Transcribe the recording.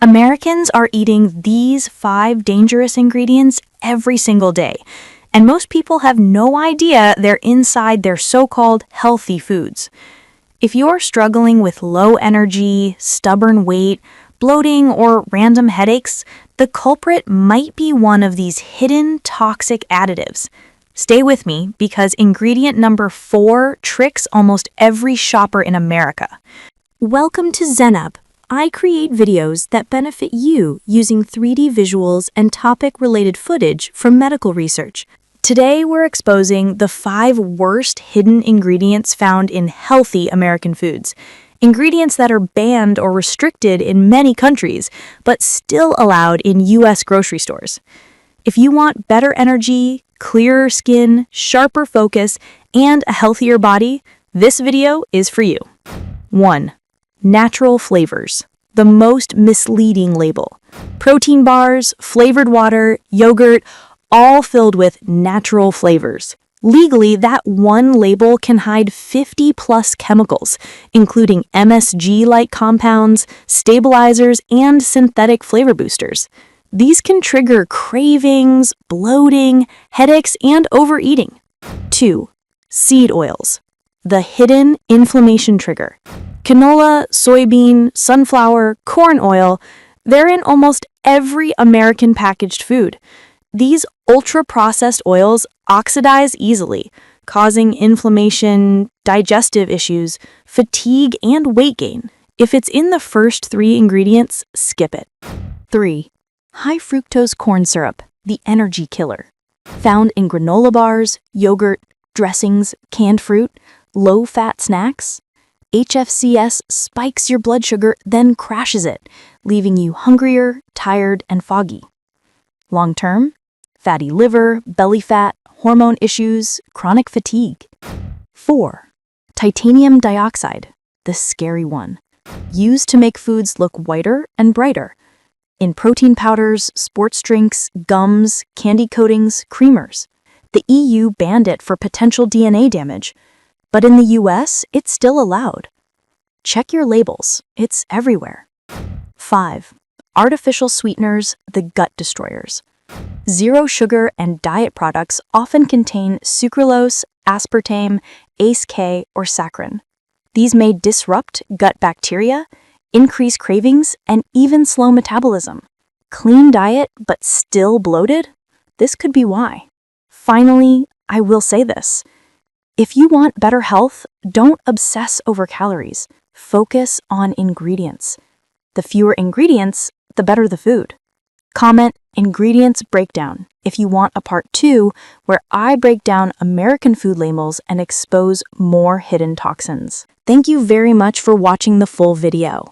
Americans are eating these 5 dangerous ingredients every single day, and most people have no idea they're inside their so-called healthy foods. If you're struggling with low energy, stubborn weight, bloating, or random headaches, the culprit might be one of these hidden toxic additives. Stay with me because ingredient number 4 tricks almost every shopper in America. Welcome to ZenUp. I create videos that benefit you using 3D visuals and topic-related footage from medical research. Today, we're exposing the 5 worst hidden ingredients found in healthy American foods. Ingredients that are banned or restricted in many countries, but still allowed in U.S. grocery stores. If you want better energy, clearer skin, sharper focus, and a healthier body, this video is for you. 1. Natural flavors. The most misleading label. Protein bars, flavored water, yogurt, all filled with natural flavors. Legally, that one label can hide 50+ chemicals, including MSG-like compounds, stabilizers, and synthetic flavor boosters. These can trigger cravings, bloating, headaches, and overeating. 2. Seed oils. The hidden inflammation trigger. Canola, soybean, sunflower, corn oil, they're in almost every American packaged food. These ultra-processed oils oxidize easily, causing inflammation, digestive issues, fatigue, and weight gain. If it's in the first 3 ingredients, skip it. 3. High fructose corn syrup, the energy killer. Found in granola bars, yogurt, dressings, canned fruit, low-fat snacks. HFCS spikes your blood sugar, then crashes it, leaving you hungrier, tired, and foggy. Long-term, fatty liver, belly fat, hormone issues, chronic fatigue. 4. Titanium dioxide, the scary one. Used to make foods look whiter and brighter. In protein powders, sports drinks, gums, candy coatings, creamers. The EU banned it for potential DNA damage, but in the US, it's still allowed. Check your labels, it's everywhere. 5. Artificial sweeteners, the gut destroyers. Zero sugar and diet products often contain sucralose, aspartame, ACE-K, or saccharin. These may disrupt gut bacteria, increase cravings, and even slow metabolism. Clean diet but still bloated? This could be why. Finally, I will say this. If you want better health, don't obsess over calories. Focus on ingredients. The fewer ingredients, the better the food. Comment ingredients breakdown if you want a part 2 where I break down American food labels and expose more hidden toxins. Thank you very much for watching the full video.